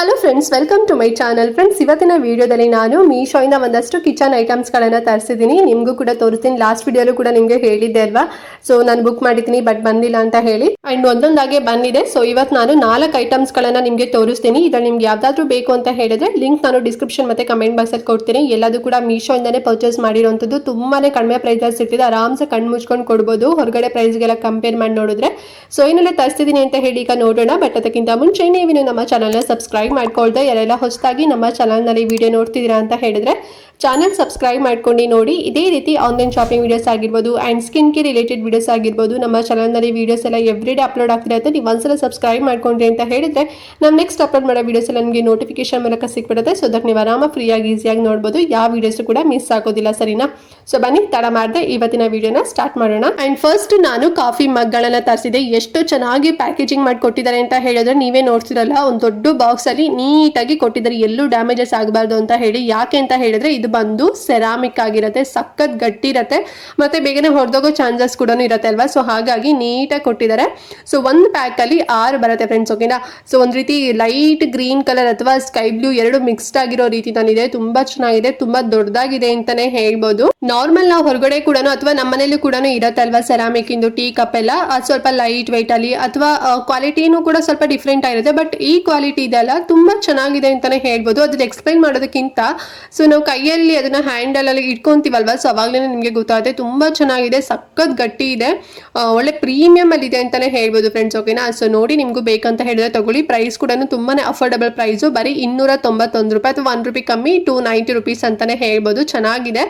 Hello friends, welcome to my channel. Friends, ಇವತ್ತಿನ ವಿಡಿಯೋದಲ್ಲಿ ನಾನು ಮೀಶೋಯಿಂದ ಒಂದಷ್ಟು ಕಿಚನ್ ಐಟಮ್ಸ್ಗಳನ್ನು ತರಿಸಿದ್ದೀನಿ. ನಿಮಗೂ ಕೂಡ ತೋರಿಸ್ತೀನಿ. ಲಾಸ್ಟ್ ವಿಡಿಯೋಲು ಕೂಡ ನಿಮಗೆ ಹೇಳಿದ್ದೆ ಅಲ್ವಾ, ಸೊ ನಾನು ಬುಕ್ ಮಾಡಿದ್ದೀನಿ ಬಟ್ ಬಂದಿಲ್ಲ ಅಂತ ಹೇಳಿ. ಅಂಡ್ ಒಂದೊಂದಾಗೆ ಬಂದಿದೆ. ಸೊ ಇವತ್ತು ನಾನು 4 ಐಟಮ್ಸ್ಗಳನ್ನು ನಿಮಗೆ ತೋರಿಸ್ತೀನಿ. ಇದ್ರಲ್ಲಿ ನಿಮ್ಗೆ ಯಾವ್ದಾದ್ರು ಬೇಕು ಅಂತ ಹೇಳಿದ್ರೆ ಲಿಂಕ್ ನಾನು ಡಿಸ್ಕ್ರಿಪ್ಷನ್ ಮತ್ತೆ ಕಮೆಂಟ್ ಬಾಕ್ಸಲ್ಲಿ ಕೊಡ್ತೀನಿ. ಎಲ್ಲದೂ ಕೂಡ ಮೀಶೋಯಿಂದನೇ ಪರ್ಚೇಸ್ ಮಾಡಿರುವಂಥದ್ದು. ತುಂಬಾನೇ ಕಡಿಮೆ ಪ್ರೈಸಲ್ಲಿ ಸಿಗ್ತಿದೆ. ಆರಾಮ್ಸೆ ಕಣ್ಣು ಮುಚ್ಕೊಂಡು ಕೊಡ್ಬೋದು ಹೊರಗಡೆ ಪ್ರೈಸ್ಗೆಲ್ಲ ಕಂಪೇರ್ ಮಾಡಿ ನೋಡಿದ್ರೆ. ಸೊ ಏನೆಲ್ಲ ತರಿಸ್ತಿದ್ದೀನಿ ಅಂತ ಹೇಳಿ ಈಗ ನೋಡೋಣ. ಬಟ್ ಅದಕ್ಕಿಂತ ಮುಂಚೆ ನೀವು ನಮ್ಮ ಚಾನಲ್ನ ಸಬ್ಸ್ಕ್ರೈಬ್ ಮಾಡ್ಕೊಳ್ದೆ ಯಾರೆಲ್ಲ ಹೊಸದಾಗಿ ನಮ್ಮ ಚಾನಲ್ನಲ್ಲಿ ವಿಡಿಯೋ ನೋಡ್ತಿದ್ದೀರಾ ಅಂತ ಹೇಳಿದ್ರೆ ಚಾನಲ್ ಸಬ್ಸ್ಕ್ರೈಬ್ ಮಾಡ್ಕೊಂಡು ನೋಡಿ. ಇದೇ ರೀತಿ ಆನ್ಲೈನ್ ಶಾಪಿಂಗ್ ವಿಡಿಯೋಸ್ ಆಗಿರ್ಬೋದು and skin care related videos ಆಗಿರ್ಬೋದು ನಮ್ಮ ಚಾನಲ್ನಲ್ಲಿ ವಿಡಿಯೋಸ್ ಎಲ್ಲ ಎವ್ರಿಡೇ ಅಪ್ಲೋಡ್ ಆಗ್ತಿರುತ್ತೆ. ನೀವು ಒಂದ್ಸಲ ಸಬ್ಸ್ಕ್ರೈಬ್ ಮಾಡ್ಕೊಂಡ್ರಿ ಅಂತ ಹೇಳಿದ್ರೆ ನಮ್ಮ ನೆಕ್ಸ್ಟ್ ಅಪ್ಲೋಡ್ ಮಾಡೋ ವಿಡಿಯೋಸ್ ಎಲ್ಲ ನಿಮಗೆ ನೋಟಿಫಿಕೇಶನ್ ಮೂಲಕ ಸಿಕ್ಬಿಡುತ್ತೆ. ಸೊ ದಟ್ ನೀವು ಆರಾಮ ಫ್ರೀಯಾಗಿ ಈಸಿಯಾಗಿ ನೋಡ್ಬೋದು. ಯಾವ ವಿಡಿಯೋಸ್ ಕೂಡ ಮಿಸ್ ಆಗೋದಿಲ್ಲ, ಸರಿನಾ? ಸೊ ಬನ್ನಿ ತಡ ಮಾಡದೆ ಇವತ್ತಿನ ವಿಡಿಯೋನ ಸ್ಟಾರ್ಟ್ ಮಾಡೋಣ. ಆ್ಯಂಡ್ ಫಸ್ಟ್ ನಾನು ಕಾಫಿ ಮಗ್ಗಳನ್ನ ತರಿಸಿದೆ. ಎಷ್ಟು ಚೆನ್ನಾಗಿ ಪ್ಯಾಕೇಜಿಂಗ್ ಮಾಡಿ ಕೊಟ್ಟಿದ್ದಾರೆ ಅಂತ ಹೇಳಿದ್ರೆ ನೀವೇ ನೋಡ್ತಿರಲ್ಲ, ಒಂದು ದೊಡ್ಡ ಬಾಕ್ಸ್ ಅಲ್ಲಿ ನೀಟಾಗಿ ಕೊಟ್ಟಿದ್ದಾರೆ, ಎಲ್ಲೂ ಡ್ಯಾಮೇಜಸ್ ಆಗಬಾರ್ದು ಅಂತ ಹೇಳಿ. ಯಾಕೆ ಅಂತ ಹೇಳಿದ್ರೆ ಇದು ಬಂದು ಸೆರಾಮಿಕ್ ಆಗಿರುತ್ತೆ, ಸಖತ್ ಗಟ್ಟಿ ಇರುತ್ತೆ, ಮತ್ತೆ ಬೇಗನೆ ಹೊರದೋಗೋ ಚಾನ್ಸಸ್ ಕೂಡ ಇರುತ್ತೆ ಅಲ್ವಾ. ಸೊ ಹಾಗಾಗಿ ನೀಟಾಗಿ ಕೊಟ್ಟಿದ್ದಾರೆ. ಸೊ ಒಂದು ಪ್ಯಾಕ್ ಅಲ್ಲಿ 6 ಬರುತ್ತೆ ಫ್ರೆಂಡ್ಸ್, ಓಕೆನಾ? ಸೊ ಒಂದ್ ರೀತಿ ಲೈಟ್ ಗ್ರೀನ್ ಕಲರ್ ಅಥವಾ ಸ್ಕೈ ಬ್ಲೂ ಎರಡು ಮಿಕ್ಸ್ಡ್ ಆಗಿರೋ ರೀತಿ ತಂದಿದೆ. ತುಂಬಾ ಚೆನ್ನಾಗಿದೆ, ತುಂಬಾ ದೊಡ್ಡದಾಗಿದೆ ಅಂತಾನೆ ಹೇಳ್ಬೋದು. ನಾರ್ಮಲ್ ನಾವು ಹೊರಗಡೆ ಕೂಡ ಅಥವಾ ನಮ್ಮ ಮನೇಲಿ ಕೂಡ ಇರುತ್ತೆ ಅಲ್ವಾ ಸೆರಾಮಿಕ್ ಇಂದು ಟೀ ಕಪ್ ಎಲ್ಲ, ಅದು ಸ್ವಲ್ಪ ಲೈಟ್ ವೆಯ್ಟ್ ಅಲ್ಲಿ ಅಥವಾ ಕ್ವಾಲಿಟಿನೂ ಕೂಡ ಸ್ವಲ್ಪ ಡಿಫ್ರೆಂಟ್ ಆಗಿರುತ್ತೆ. ಬಟ್ ಈ ಕ್ವಾಲಿಟಿ ಇದೆಲ್ಲ ತುಂಬಾ ಚೆನ್ನಾಗಿದೆ ಅಂತಾನೆ ಹೇಳ್ಬೋದು. ಅದನ್ನ ಎಕ್ಸ್ಪ್ಲೈನ್ ಮಾಡೋದಕ್ಕಿಂತ ಸೊ ನಾವು ಕೈಯಲ್ಲಿ ಅದನ್ನ ಹ್ಯಾಂಡಲ್ ಅಲ್ಲಿ ಇಟ್ಕೊಂತೀವಲ್ವಾ, ಸೊ ಅವಾಗಲೇ ನಿಮಗೆ ಗೊತ್ತಾಗುತ್ತೆ. ತುಂಬಾ ಚೆನ್ನಾಗಿದೆ, ಸಖತ್ ಗಟ್ಟಿ ಇದೆ, ಒಳ್ಳೆ ಪ್ರೀಮಿಯಂ ಅಲ್ಲಿ ಇದೆ ಅಂತಾನೆ ಹೇಳ್ಬೋದು ಫ್ರೆಂಡ್ಸ್, ಓಕೆನಾ? ಸೊ ನೋಡಿ, ನಿಮ್ಗೂ ಬೇಕಂತ ಹೇಳಿದ್ರೆ ತಗೊಳ್ಳಿ. ಪ್ರೈಸ್ ಕೂಡ ತುಂಬಾನೇ ಅಫೋರ್ಡಬಲ್ ಪ್ರೈಸು, ಬರೀ 291 ರೂಪಾಯಿ ಅಥವಾ ₹1 ಕಮ್ಮಿ, 290 ರೂಪೀಸ್ ಅಂತಾನೆ ಹೇಳ್ಬೋದು. ಚೆನ್ನಾಗಿದೆ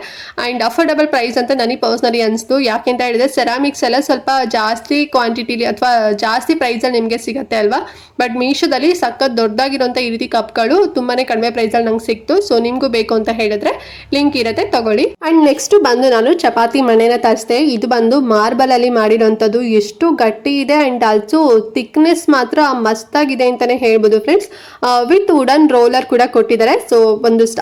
ಅಂಡ್ ಅಫೋರ್ಡಬಲ್ ಪ್ರೈಸ್ ಅಂತ ನನಗೆ ಪರ್ಸನಲಿ ಅನಿಸ್ತು. ಯಾಕೆಂತ ಹೇಳಿದ್ರೆ ಸೆರಾಮಿಕ್ಸ್ ಎಲ್ಲ ಸ್ವಲ್ಪ ಜಾಸ್ತಿ ಕ್ವಾಂಟಿಟಿಲಿ ಅಥವಾ ಜಾಸ್ತಿ ಪ್ರೈಸಲ್ಲಿ ನಿಮಗೆ ಸಿಗುತ್ತೆ ಅಲ್ವಾ. ಬಟ್ ಮೀಶೋದಲ್ಲಿ ಸಖತ್ ದೊಡ್ಡದಾಗಿರುವಂಥ ಈ ರೀತಿ ಕಪ್ಗಳು ತುಂಬಾನೇ ಕಡಿಮೆ ಪ್ರೈಸಲ್ಲಿ ನಂಗೆ ಸಿಕ್ತು. ಸೊ ನಿಮಗೂ ಬೇಕು ಅಂತ ಹೇಳಿದ್ರೆ ಲಿಂಕ್ ಇರುತ್ತೆ, ತಗೊಳ್ಳಿ. ಅಂಡ್ ನೆಕ್ಸ್ಟ್ ಬಂದು ನಾನು ಚಪಾತಿ ಮಣೆನ ತರಿಸಿದೆ. ಇದು ಬಂದು ಮಾರ್ಬಲ್ ಅಲ್ಲಿ ಮಾಡಿರೋಂಥದ್ದು. ಎಷ್ಟು ಗಟ್ಟಿ ಇದೆ ಅಂಡ್ ಆಲ್ಸೋ ಥಿಕ್ನೆಸ್ ಮಾತ್ರ ಮಸ್ತಾಗಿದೆ ಅಂತಾನೆ ಹೇಳ್ಬೋದು ಫ್ರೆಂಡ್ಸ್. ವಿತ್ ವುಡನ್ ರೋಲರ್ ಕೂಡ ಕೊಟ್ಟಿದ್ದಾರೆ. ಸೊ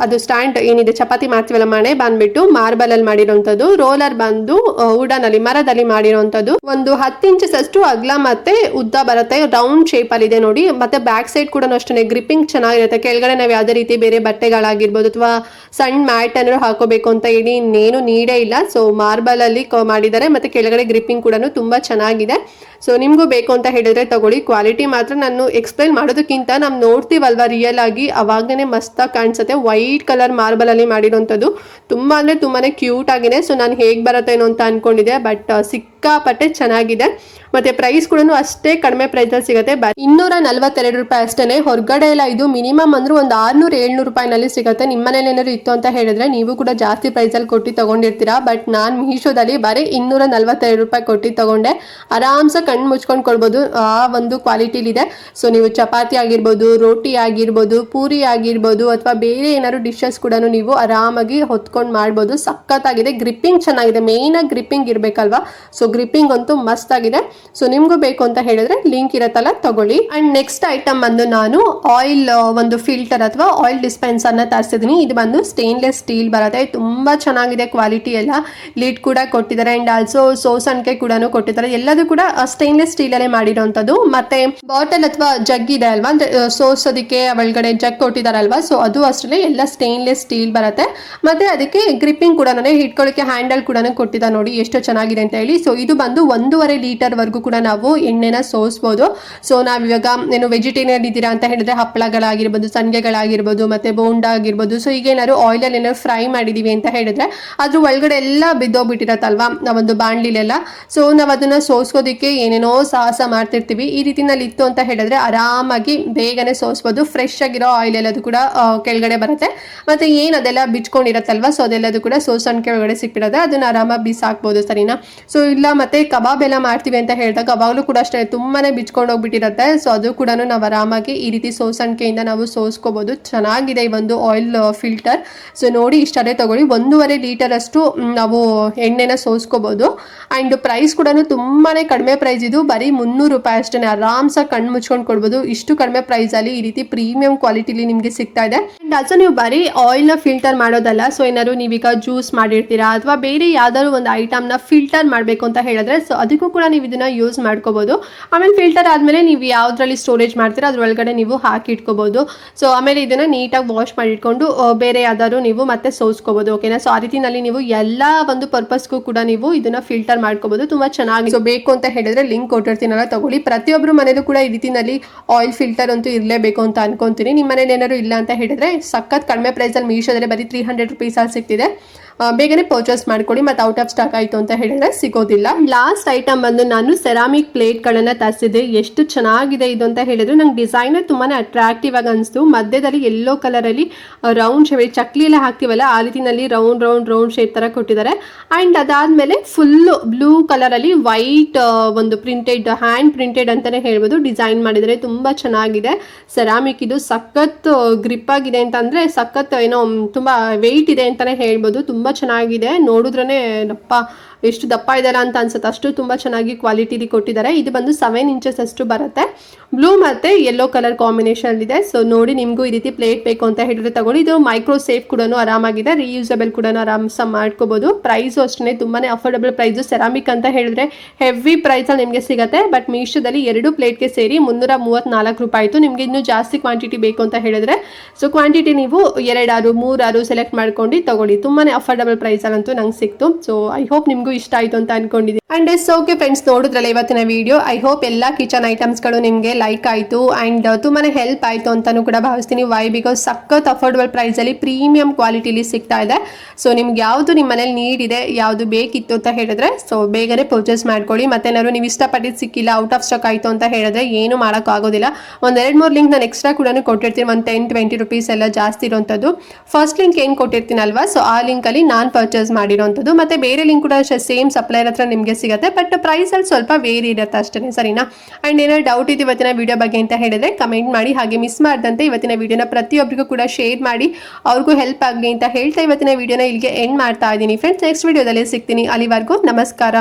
ಅದು ಸ್ಟ್ಯಾಂಡ್ ಏನಿದೆ ಚಪಾತಿ ಮಾಡ್ತೀವಲ್ಲ, ಮಣೆ ಬಂದ್ಬಿಟ್ಟು ಮಾರ್ಬಲ್ ಅಲ್ಲಿ ಮಾಡಿರೋಂಥದ್ದು, ರೋಲರ್ ಬಂದು ವುಡನ್ ಅಲ್ಲಿ ಮರದಲ್ಲಿ ಮಾಡಿರೋಂಥದ್ದು. ಒಂದು 10 ಇಂಚಸ್ ಅಷ್ಟು ಅಗಲ ಮತ್ತೆ ಉದ್ದ ಬರುತ್ತೆ, ರೌಂಡ್ ಶೇಪ್ ಅಲ್ಲಿ ಇದೆ ನೋಡಿ. ಮತ್ತೆ ಬ್ಯಾಕ್ ಸೈಡ್ ಕೂಡ ಅಷ್ಟೇ ಗ್ರಿಪ್ಪಿಂಗ್ ಚೆನ್ನಾಗಿರುತ್ತೆ. ಕೆಳಗಡೆ ನಾವು ಯಾವುದೇ ರೀತಿ ಬೇರೆ ಬಟ್ಟೆಗಳಾಗಿರ್ಬೋದು ಅಥವಾ ಸಣ್ಣ ಮ್ಯಾಟ್ ಅನ್ನು ಹಾಕೋಬೇಕು ಅಂತ ಹೇಳಿ ಇನ್ನೇನು ನೀಡೇ ಇಲ್ಲ. ಸೊ ಮಾರ್ಬಲ್ ಅಲ್ಲಿ ಮಾಡಿದ್ದಾರೆ, ಮತ್ತೆ ಕೆಳಗಡೆ ಗ್ರಿಪ್ಪಿಂಗ್ ಕೂಡ ತುಂಬಾ ಚೆನ್ನಾಗಿದೆ. ಸೊ ನಿಮ್ಗೂ ಬೇಕು ಅಂತ ಹೇಳಿದ್ರೆ ತಗೊಳ್ಳಿ. ಕ್ವಾಲಿಟಿ ಮಾತ್ರ ನಾನು ಎಕ್ಸ್ಪ್ಲೈನ್ ಮಾಡೋದಕ್ಕಿಂತ ನಾವು ನೋಡ್ತೀವಲ್ವಾ ರಿಯಲ್ ಆಗಿ, ಅವಾಗನೇ ಮಸ್ತಾಗಿ ಕಾಣಿಸುತ್ತೆ. ವೈಟ್ ಕಲರ್ ಮಾರ್ಬಲ್ ಅಲ್ಲಿ ಮಾಡಿರೋಂಥದ್ದು ತುಂಬಾ ಅಂದ್ರೆ ತುಂಬಾನೇ ಕ್ಯೂಟ್ ಆಗಿದೆ. ಸೊ ನಾನು ಹೇಗೆ ಬರುತ್ತೇನೋ ಅಂತ ಅನ್ಕೊಂಡಿದ್ದೆ, ಬಟ್ ಸಿಕ್ಕಾಪಟ್ಟೆ ಚೆನ್ನಾಗಿದೆ. ಮತ್ತೆ ಪ್ರೈಸ್ ಕೂಡ ಅಷ್ಟೇ ಕಡಿಮೆ ಪ್ರೈಸಲ್ಲಿ ಸಿಗುತ್ತೆ, 242 ರೂಪಾಯಿ ಅಷ್ಟೇ. ಹೊರಗಡೆ ಎಲ್ಲ ಇದು ಮಿನಿಮಮ್ ಅಂದ್ರೆ ಒಂದು 600-700 ರೂಪಾಯಿನಲ್ಲಿ ಸಿಗುತ್ತೆ. ನಿಮ್ಮ ಮನೇಲಿ ಏನಾದ್ರು ಇತ್ತು ಅಂತ ಹೇಳಿದ್ರೆ ನೀವು ಕೂಡ ಜಾಸ್ತಿ ಪ್ರೈಸಲ್ಲಿ ಕೊಟ್ಟು ತಗೊಂಡಿರ್ತೀರಾ. ಬಟ್ ನಾನು ಮೀಶೋದಲ್ಲಿ ಬರೀ 242 ರೂಪಾಯಿ ಕೊಟ್ಟು ತಗೊಂಡೆ. ಆರಾಮ್ಸೆ ಕಣ್ಣು ಮುಚ್ಕೊಂಡು ಕೊಡ್ಬೋದು, ಆ ಒಂದು ಕ್ವಾಲಿಟಿಲಿದೆ. ಸೊ ನೀವು ಚಪಾತಿ ಆಗಿರ್ಬೋದು, ರೋಟಿ ಆಗಿರ್ಬೋದು, ಪೂರಿ ಆಗಿರ್ಬೋದು ಅಥವಾ ಬೇರೆ ಏನಾದ್ರು ಡಿಶಸ್ ಕೂಡ ನೀವು ಆರಾಮಾಗಿ ಹೊತ್ಕೊಂಡು ಮಾಡ್ಬೋದು. ಸಖತ್ತಾಗಿದೆ, ಗ್ರಿಪ್ಪಿಂಗ್ ಚೆನ್ನಾಗಿದೆ. ಮೇನ್ ಆಗಿ ಗ್ರಿಪ್ಪಿಂಗ್ ಇರ್ಬೇಕಲ್ವಾ. ಸೊ ಗ್ರಿಪ್ಪಿಂಗ್ ಅಂತೂ ಮಸ್ತ್ ಆಗಿದೆ. ಸೊ ನಿಮ್ಗೂ ಬೇಕು ಅಂತ ಹೇಳಿದ್ರೆ ಲಿಂಕ್ ಇರತ್ತಲ್ಲ, ತಗೊಳ್ಳಿ. ಅಂಡ್ ನೆಕ್ಸ್ಟ್ ಐಟಮ್ ಬಂದು ನಾನು ಆಯಿಲ್ ಒಂದು ಫಿಲ್ಟರ್ ಅಥವಾ ಆಯಿಲ್ ಡಿಸ್ಪೆನ್ಸರ್ ನ ತರಿಸಿದೀನಿ. ಇದು ಬಂದು ಸ್ಟೇನ್ಲೆಸ್ ಸ್ಟೀಲ್ ಬರುತ್ತೆ, ತುಂಬಾ ಚೆನ್ನಾಗಿದೆ ಕ್ವಾಲಿಟಿ ಎಲ್ಲ. ಲಿಡ್ ಕೂಡ ಕೊಟ್ಟಿದ್ದಾರೆ ಅಂಡ್ ಆಲ್ಸೋ ಸೋಸಣಿಕೆ ಕೂಡ ಕೊಟ್ಟಿದ್ದಾರೆ. ಎಲ್ಲದೂ ಕೂಡ ಸ್ಟೇನ್ಲೆಸ್ ಸ್ಟೀಲ್ ಅಲ್ಲೇ ಮಾಡಿರೋಂಥದ್ದು. ಮತ್ತೆ ಬಾಟಲ್ ಅಥವಾ ಜಗ್ ಇದೆ ಅಲ್ವಾ, ಅಂದ್ರೆ ಸೋಸೋದಕ್ಕೆ ಒಳಗಡೆ ಜಗ್ ಕೊಟ್ಟಿದಾರಲ್ವಾ, ಸೊ ಅದು ಅಷ್ಟೇ ಎಲ್ಲ ಸ್ಟೇನ್ಲೆಸ್ ಸ್ಟೀಲ್ ಬರುತ್ತೆ. ಮತ್ತೆ ಅದಕ್ಕೆ ಗ್ರಿಪ್ಪಿಂಗ್ ಕೂಡ ಹಿಡ್ಕೊಳ್ಳೋಕೆ ಹ್ಯಾಂಡಲ್ ಕೂಡ ಕೊಟ್ಟಿದ್ದಾರೆ. ನೋಡಿ ಎಷ್ಟು ಚೆನ್ನಾಗಿದೆ ಅಂತ ಹೇಳಿ. ಸೊ ಇದು ಬಂದು 1.5 ಲೀಟರ್ ವರೆಗೂ ಕೂಡ ನಾವು ಎಣ್ಣೆನ ಸೋಸ್ಬೋದು. ಸೊ ನಾವ್ ಇವಾಗ ಏನು ವೆಜಿಟೇರಿಯನ್ ಇದ್ದೀರಾ ಅಂತ ಹೇಳಿದ್ರೆ ಹಪ್ಪಳಗಳಾಗಿರ್ಬೋದು, ಸಂಡಿಗೆಗಳಾಗಿರ್ಬೋದು, ಮತ್ತೆ ಬೋಂಡಾ ಆಗಿರ್ಬೋದು. ಸೊ ಈಗ ಏನಾದ್ರು ಆಯಿಲಲ್ಲಿ ಏನಾದ್ರು ಫ್ರೈ ಮಾಡಿದೀವಿ ಅಂತ ಹೇಳಿದ್ರೆ ಅದ್ರ ಒಳಗಡೆ ಎಲ್ಲ ಬಿದ್ದೋಗ್ಬಿಟ್ಟಿರತ್ತಲ್ವಾ ನಾವೊಂದು ಬಾಣ್ಲಿಲೆಲ್ಲ. ಸೊ ನಾವ್ ಅದನ್ನ ಸೋಸ್ಕೋದಿಕ್ಕೆ ಏನೇನೋ ಸಾಹಸ ಮಾಡ್ತಿರ್ತೀವಿ. ಈ ರೀತಿನಲ್ಲಿ ಇತ್ತು ಅಂತ ಹೇಳಿದ್ರೆ ಆರಾಮಾಗಿ ಬೇಗನೆ ಸೋಸ್ಬೋದು. ಫ್ರೆಶ್ ಆಗಿರೋ ಆಯಿಲ್ ಎಲ್ಲದು ಕೂಡ ಕೆಳಗಡೆ ಬರುತ್ತೆ. ಮತ್ತೆ ಏನ್ ಅದೆಲ್ಲ ಬಿಚ್ಕೊಂಡಿರತ್ತಲ್ವಾ, ಸೊ ಅದೆಲ್ಲದು ಕೂಡ ಸೋಸಣಿಕೆ ಒಳಗಡೆ ಸಿಕ್ಬಿಡುತ್ತೆ. ಅದನ್ನ ಆರಾಮಾಗಿ ಬಿಸಾಕ್ಬೋದು, ಸರಿನಾ? ಸೊ ಇಲ್ಲ ಮತ್ತೆ ಕಬಾಬ್ ಎಲ್ಲ ಮಾಡ್ತೀವಿ ಅಂತ ಹೇಳಿದಾಗ ಅವಾಗಲೂ ಕೂಡ ಅಷ್ಟೇ ತುಂಬಾನೇ ಬಿಚ್ಕೊಂಡು ಹೋಗ್ಬಿಟ್ಟಿರುತ್ತೆ. ಸೊ ಅದು ಕೂಡ ನಾವು ಆರಾಮಾಗಿ ಈ ರೀತಿ ಸೋಸಣಿಕೆಯಿಂದ ನಾವು ಸೋಸ್ಕೋಬಹುದು. ಚೆನ್ನಾಗಿದೆ ಈ ಒಂದು ಆಯಿಲ್ ಫಿಲ್ಟರ್. ಸೊ ನೋಡಿ, ಇಷ್ಟೇ ತಗೊಳ್ಳಿ. 1.5 ಲೀಟರ್ ಅಷ್ಟು ನಾವು ಎಣ್ಣೆನ ಸೋಸ್ಕೋಬಹುದು. ಅಂಡ್ ಪ್ರೈಸ್ ಕೂಡ ತುಂಬಾನೇ ಕಡಿಮೆ ಪ್ರೈಸ್. ಇದು ಬರೀ 300 ರೂಪಾಯಿ ಅಷ್ಟೇ. ಆರಾಮ್ಸಾಗಿ ಕಣ್ಣು ಮುಚ್ಕೊಂಡು ಕೊಡ್ಬೋದು. ಇಷ್ಟು ಕಡಿಮೆ ಪ್ರೈಸ್ ಅಲ್ಲಿ ಈ ರೀತಿ ಪ್ರೀಮಿಯಂ ಕ್ವಾಲಿಟಿಲಿ ನಿಮ್ಗೆ ಸಿಗ್ತಾ ಇದೆ. ಅಂಡ್ ಆಲ್ಸೋ ನೀವು ಬರೀ ಆಯಿಲ್ನ ಫಿಲ್ಟರ್ ಮಾಡೋದಲ್ಲ, ಸೊ ಏನಾದ್ರು ನೀವೀಗ ಜ್ಯೂಸ್ ಮಾಡಿರ್ತೀರಾ ಅಥವಾ ಬೇರೆ ಯಾವ್ದಾದ್ರು ಒಂದು ಐಟಮ್ನ ಫಿಲ್ಟರ್ ಮಾಡಬೇಕು ಅಂತ ಹೇಳಿದ್ರೆ ಸೊ ಅದಕ್ಕೂ ಕೂಡ ನೀವು ಇದನ್ನ ಯೂಸ್ ಮಾಡ್ಕೋಬಹುದು. ಆಮೇಲೆ ಫಿಲ್ಟರ್ ಆದಮೇಲೆ ನೀವು ಯಾವುದ್ರಲ್ಲಿ ಸ್ಟೋರೇಜ್ ಮಾಡ್ತೀರಾ ಅದ್ರೊಳಗಡೆ ನೀವು ಹಾಕಿ ಇಟ್ಕೋಬಹುದು. ಸೊ ಆಮೇಲೆ ಇದನ್ನ ನೀಟಾಗಿ ವಾಶ್ ಮಾಡಿ ಇಟ್ಕೊಂಡು ಬೇರೆ ಯಾವ್ದಾದ್ರು ನೀವು ಮತ್ತೆ ಸೋಸ್ಕೋಬಹುದು. ಓಕೆನಾ? ಸೊ ಆ ರೀತಿನಲ್ಲಿ ನೀವು ಎಲ್ಲ ಒಂದು ಪರ್ಪಸ್ಗೂ ಕೂಡ ನೀವು ಇದನ್ನ ಫಿಲ್ಟರ್ ಮಾಡ್ಕೋಬಹುದು. ತುಂಬಾ ಚೆನ್ನಾಗಿ. ಸೊ ಬೇಕು ಅಂತ ಹೇಳಿದ್ರೆ ಲಿಂಕ್ ಕೊಟ್ಟಿರ್ತೀನಲ್ಲ, ತಗೊಳ್ಳಿ. ಪ್ರತಿಯೊಬ್ಬರು ಮನೇಲೂ ಕೂಡ ಈ ರೀತಿನಲ್ಲಿ ಆಯಿಲ್ ಫಿಲ್ಟರ್ ಅಂತೂ ಇರಲೇಬೇಕು ಅಂತ ಅನ್ಕೊಂತೀನಿ. ನಿಮ್ಮ ಮನೇಲಿ ಏನಾದ್ರು ಇಲ್ಲ ಅಂತ ಹೇಳಿದ್ರೆ ಸಖತ್ ಕಡಿಮೆ ಪ್ರೈಸಲ್ಲಿ ಮೀಶೋದಲ್ಲಿ ಬರೀ 300 ರುಪೀಸಲ್ಲಿ ಸಿಗ್ತಿದೆ. ಬೇಗನೆ ಪರ್ಚೇಸ್ ಮಾಡ್ಕೊಳ್ಳಿ. ಮತ್ತೆ ಔಟ್ ಆಫ್ ಸ್ಟಾಕ್ ಆಯಿತು ಅಂತ ಹೇಳಿದ್ರೆ ಸಿಗೋದಿಲ್ಲ. ಲಾಸ್ಟ್ ಐಟಮ್ ಬಂದು ನಾನು ಸೆರಾಮಿಕ್ ಪ್ಲೇಟ್ಗಳನ್ನು ತರಿಸಿದೆ. ಎಷ್ಟು ಚೆನ್ನಾಗಿದೆ ಇದು ಅಂತ ಹೇಳಿದ್ರೆ ನಂಗೆ ಡಿಸೈನ್ ತುಂಬಾನೇ ಅಟ್ರಾಕ್ಟಿವ್ ಆಗಿ ಅನಿಸ್ತು. ಮಧ್ಯದಲ್ಲಿ ಯೆಲ್ಲೋ ಕಲರಲ್ಲಿ ರೌಂಡ್ ಶೇಪ್, ಚಕ್ಲಿ ಎಲ್ಲ ಹಾಕ್ತೀವಲ್ಲ ಆ ರೀತಿನಲ್ಲಿ ರೌಂಡ್ ಶೇಪ್ ತರ ಕೊಟ್ಟಿದ್ದಾರೆ. ಆ್ಯಂಡ್ ಅದಾದಮೇಲೆ ಫುಲ್ಲು ಬ್ಲೂ ಕಲರಲ್ಲಿ ವೈಟ್ ಒಂದು ಪ್ರಿಂಟೆಡ್, ಹ್ಯಾಂಡ್ ಪ್ರಿಂಟೆಡ್ ಅಂತಲೇ ಹೇಳ್ಬೋದು, ಡಿಸೈನ್ ಮಾಡಿದರೆ ತುಂಬ ಚೆನ್ನಾಗಿದೆ. ಸೆರಾಮಿಕ್ ಇದು ಸಖತ್ ಗ್ರಿಪ್ ಆಗಿದೆ ಅಂತಂದರೆ ಸಖತ್ ಏನೋ ತುಂಬ ವೆಯ್ಟ್ ಇದೆ ಅಂತಲೇ ಹೇಳ್ಬೋದು. ತುಂಬ ಚೆನ್ನಾಗಿದೆ. ನೋಡಿದ್ರೇ ಎಷ್ಟು ದಪ್ಪ ಇದ್ದಾರೆ ಅಂತ ಅನ್ಸುತ್ತೆ, ಅಷ್ಟು ತುಂಬ ಚೆನ್ನಾಗಿ ಕ್ವಾಲಿಟಿಲಿ ಕೊಟ್ಟಿದ್ದಾರೆ. ಇದು ಬಂದು 7 ಇಂಚಸ್ ಅಷ್ಟು ಬರುತ್ತೆ. ಬ್ಲೂ ಮತ್ತು ಯೆಲ್ಲೋ ಕಲರ್ ಕಾಂಬಿನೇಷನ್ ಇದೆ. ಸೊ ನೋಡಿ, ನಿಮಗೂ ಈ ರೀತಿ ಪ್ಲೇಟ್ ಬೇಕು ಅಂತ ಹೇಳಿದ್ರೆ ತಗೊಳ್ಳಿ. ಇದು ಮೈಕ್ರೋ ಸೇಫ್ ಕೂಡ ಆರಾಮಾಗಿದೆ, ರೀಯೂಸಬಲ್ ಕೂಡ ಆರಾಮ್ಸ ಮಾಡ್ಕೋಬಹುದು. ಪ್ರೈಸು ಅಷ್ಟೇ ತುಂಬಾ ಅಫೋರ್ಡಬಲ್ ಪ್ರೈಸು. ಸೆರಾಮಿಕ್ ಅಂತ ಹೇಳಿದ್ರೆ ಹೆವಿ ಪ್ರೈಸಲ್ಲಿ ನಿಮಗೆ ಸಿಗುತ್ತೆ. ಬಟ್ ಮೀಶೋದಲ್ಲಿ 2 ಪ್ಲೇಟ್ಗೆ ಸೇರಿ 334 ರೂಪಾಯಿ ಆಯಿತು. ನಿಮಗೆ ಇನ್ನೂ ಜಾಸ್ತಿ ಕ್ವಾಂಟಿಟಿ ಬೇಕು ಅಂತ ಹೇಳಿದ್ರೆ ಸೊ ಕ್ವಾಂಟಿಟಿ ನೀವು 2 3 ಸೆಲೆಕ್ಟ್ ಮಾಡ್ಕೊಂಡು ತಗೊಳ್ಳಿ. ತುಂಬಾ ಅಫೋರ್ಡಬಲ್ ಪ್ರೈಸಲ್ಲಂತೂ ನಂಗೆ ಸಿಕ್ತು. ಸೊ ಐ ಹೋಪ್ ನಿಮಗೂ ಇಷ್ಟ ಆಯಿತು ಅಂತ ಅನ್ಕೊಂಡಿದ್ದೀನಿ. ಅಂಡ್ ಎಸ್ ಓಕೆ ಫ್ರೆಂಡ್ಸ್, ನೋಡಿದ್ರಲ್ಲ ಇವತ್ತಿನ ವಿಡಿಯೋ. ಐ ಹೋಪ್ ಎಲ್ಲ ಕಿಚನ್ ಐಟಮ್ಸ್ಗಳು ನಿಮಗೆ ಲೈಕ್ ಆಯಿತು ಆ್ಯಂಡ್ ತುಂಬಾ ಹೆಲ್ಪ್ ಆಯಿತು ಅಂತಲೂ ಕೂಡ ಭಾವಿಸ್ತೀನಿ. ವೈ ಬಿಕಾಸ್ ಸಖತ್ ಅಫೋರ್ಡಬಲ್ ಪ್ರೈಸಲ್ಲಿ ಪ್ರೀಮಿಯಂ ಕ್ವಾಲಿಟಿಲಿ ಸಿಗ್ತಾ ಇದೆ. ಸೊ ನಿಮ್ಗೆ ಯಾವುದು ನಿಮ್ಮ ಮನೇಲಿ ನೀಡ್ ಇದೆ, ಯಾವುದು ಬೇಕಿತ್ತು ಅಂತ ಹೇಳಿದ್ರೆ ಸೊ ಬೇಗನೆ ಪರ್ಚೇಸ್ ಮಾಡ್ಕೊಳ್ಳಿ. ಮತ್ತೇನಾದ್ರು ನೀವು ಇಷ್ಟಪಟ್ಟಿದ್ದು ಸಿಕ್ಕಿಲ್ಲ, ಔಟ್ ಆಫ್ ಸ್ಟಾಕ್ ಆಯಿತು ಅಂತ ಹೇಳಿದ್ರೆ ಏನು ಮಾಡೋಕ್ಕಾಗೋದಿಲ್ಲ. ಒಂದು 2-3 ಲಿಂಕ್ ನಾನು ಎಕ್ಸ್ಟ್ರಾ ಕೂಡ ಕೊಟ್ಟಿರ್ತೀನಿ. ಒಂದು 10-20 ರುಪೀಸ್ ಎಲ್ಲ ಜಾಸ್ತಿ ಇರೋಂಥದ್ದು. ಫಸ್ಟ್ ಲಿಂಕ್ ಏನು ಕೊಟ್ಟಿರ್ತೀನಲ್ವಾ, ಸೊ ಆ ಲಿಂಕಲ್ಲಿ ನಾನು ಪರ್ಚೇಸ್ ಮಾಡಿರೋಂಥದ್ದು. ಮತ್ತು ಬೇರೆ ಲಿಂಕ್ ಕೂಡ ಸೇಮ್ ಸಪ್ಲೈಯರ್ ಹತ್ರ ನಿಮಗೆ ಸಿಗುತ್ತೆ. ಬಟ್ ಪ್ರೈಸಲ್ಲಿ ಸ್ವಲ್ಪ ವೇರಿ ಇರುತ್ತೆ ಅಷ್ಟೇ, ಸರಿನಾ? ಆ್ಯಂಡ್ ಏನಾದ್ರು ಡೌಟ್ ಇದೆ ಇವತ್ತಿನ ವಿಡಿಯೋ ಬಗ್ಗೆ ಅಂತ ಹೇಳಿದ್ರೆ ಕಮೆಂಟ್ ಮಾಡಿ. ಹಾಗೆ ಮಿಸ್ ಮಾಡದಂತೆ ಇವತ್ತಿನ ವಿಡಿಯೋನ ಪ್ರತಿಯೊಬ್ಬರಿಗೂ ಕೂಡ ಶೇರ್ ಮಾಡಿ, ಅವ್ರಿಗೂ ಹೆಲ್ಪ್ ಆಗಲಿ ಅಂತ ಹೇಳ್ತಾ ಇವತ್ತಿನ ವಿಡಿಯೋನ ಇಲ್ಲಿಗೆ ಎಂಡ್ ಮಾಡ್ತಾ ಇದ್ದೀನಿ ಫ್ರೆಂಡ್ಸ್. ನೆಕ್ಸ್ಟ್ ವಿಡಿಯೋದಲ್ಲಿ ಸಿಗ್ತೀನಿ. ಅಲ್ಲಿವರೆಗೂ ನಮಸ್ಕಾರ.